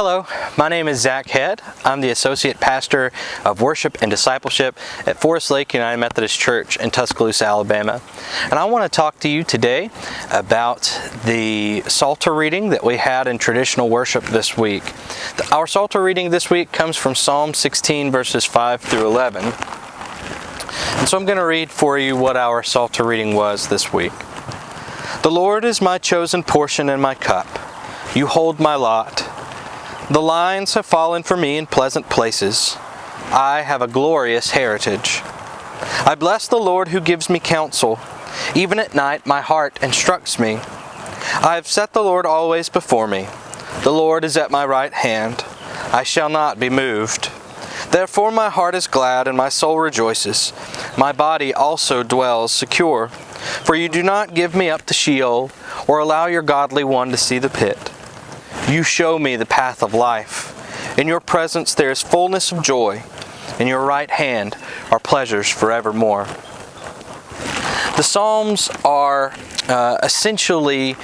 Hello, my name is Zac Head. I'm the Associate Pastor of Worship and Discipleship at Forest Lake United Methodist Church in Tuscaloosa, Alabama. And I want to talk to you today about the Psalter reading that we had in traditional worship this week. Our Psalter reading this week comes from Psalm 16 verses 5 through 11. And so I'm going to read for you what our Psalter reading was this week. The Lord is my chosen portion and my cup. You hold my lot. The lines have fallen for me in pleasant places. I have a glorious heritage. I bless the Lord who gives me counsel. Even at night my heart instructs me. I have set the Lord always before me. The Lord is at my right hand. I shall not be moved. Therefore my heart is glad and my soul rejoices. My body also dwells secure. For you do not give me up to Sheol, or allow your godly one to see the pit. You show me the path of life. In your presence there is fullness of joy. In your right hand are pleasures forevermore. The Psalms are essentially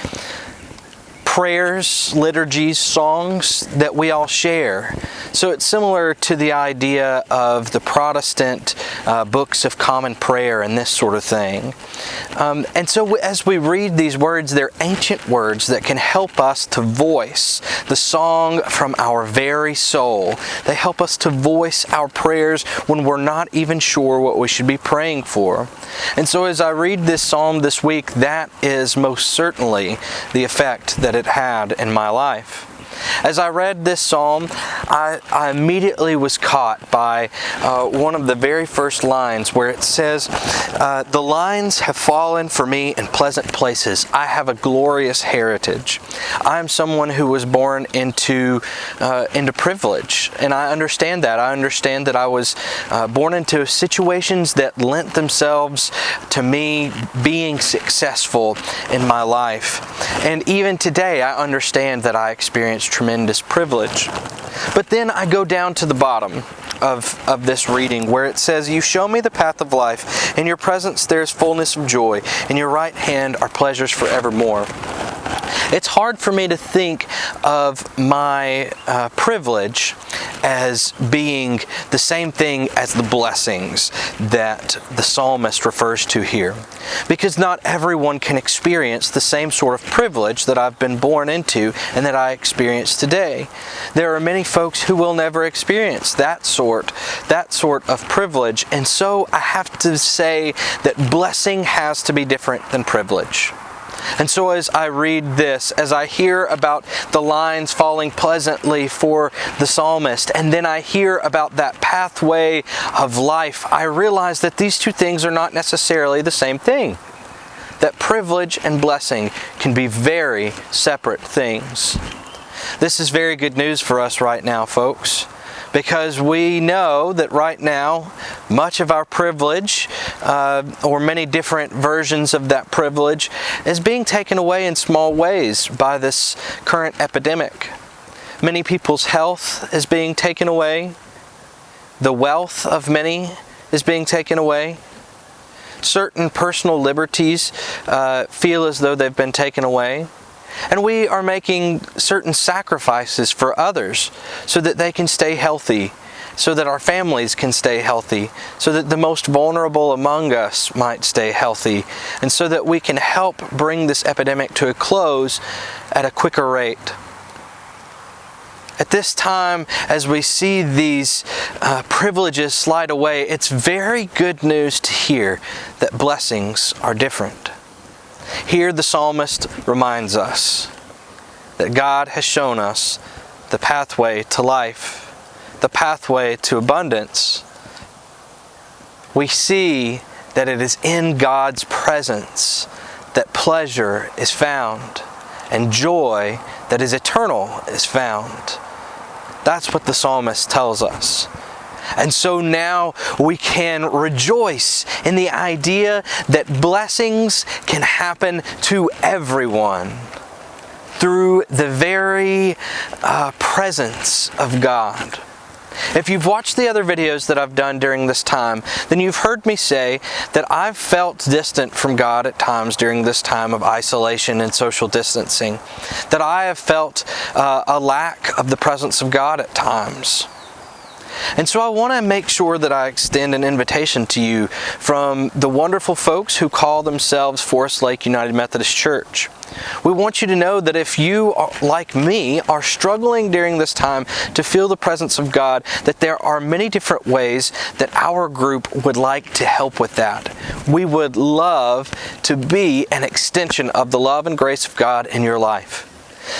prayers, liturgies, songs that we all share. So it's similar to the idea of the Protestant books of common prayer and this sort of thing. And so as we read these words, they're ancient words that can help us to voice the song from our very soul. They help us to voice our prayers when we're not even sure what we should be praying for. And so as I read this psalm this week, that is most certainly the effect that it had in my life. As I read this psalm, I immediately was caught by one of the very first lines where it says, the lines have fallen for me in pleasant places. I have a glorious heritage. I am someone who was born into privilege, and I understand that. I understand that I was born into situations that lent themselves to me being successful in my life. And even today, I understand that I experienced tremendous privilege. But then I go down to the bottom of this reading where it says, you show me the path of life. In your presence there is fullness of joy. In your right hand are pleasures forevermore. It's hard for me to think of my privilege as being the same thing as the blessings that the psalmist refers to here. Because not everyone can experience the same sort of privilege that I've been born into and that I experience today. There are many folks who will never experience that sort of privilege, and so I have to say that blessing has to be different than privilege. And so as I read this, as I hear about the lines falling pleasantly for the psalmist, and then I hear about that pathway of life, I realize that these two things are not necessarily the same thing. That privilege and blessing can be very separate things. This is very good news for us right now, folks, because we know that right now, much of our privilege, or many different versions of that privilege, is being taken away in small ways by this current epidemic. Many people's health is being taken away. The wealth of many is being taken away. Certain personal liberties feel as though they've been taken away. And we are making certain sacrifices for others so that they can stay healthy, so that our families can stay healthy, so that the most vulnerable among us might stay healthy, and so that we can help bring this epidemic to a close at a quicker rate. At this time, as we see these privileges slide away, it's very good news to hear that blessings are different. Here the psalmist reminds us that God has shown us the pathway to life, the pathway to abundance. We see that it is in God's presence that pleasure is found and joy that is eternal is found. That's what the psalmist tells us. And so now we can rejoice in the idea that blessings can happen to everyone through the very presence of God. If you've watched the other videos that I've done during this time, then you've heard me say that I've felt distant from God at times during this time of isolation and social distancing, that I have felt a lack of the presence of God at times. And so I want to make sure that I extend an invitation to you from the wonderful folks who call themselves Forest Lake United Methodist Church. We want you to know that if you, like me, are struggling during this time to feel the presence of God, that there are many different ways that our group would like to help with that. We would love to be an extension of the love and grace of God in your life.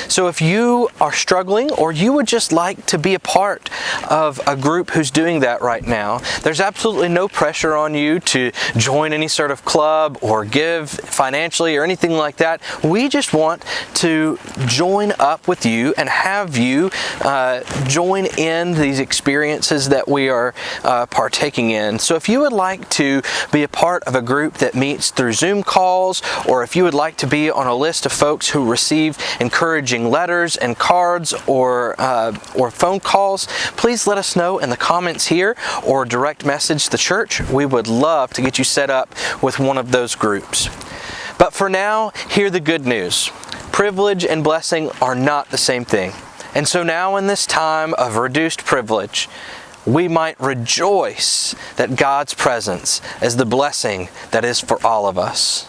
So if you are struggling, or you would just like to be a part of a group who's doing that right now, there's absolutely no pressure on you to join any sort of club or give financially or anything like that. We just want to join up with you and have you join in these experiences that we are partaking in. So if you would like to be a part of a group that meets through Zoom calls, or if you would like to be on a list of folks who receive encouraging letters and cards or phone calls, please let us know in the comments here or direct message the church. We would love to get you set up with one of those groups. But for now, hear the good news. Privilege and blessing are not the same thing. And so now in this time of reduced privilege, we might rejoice that God's presence is the blessing that is for all of us.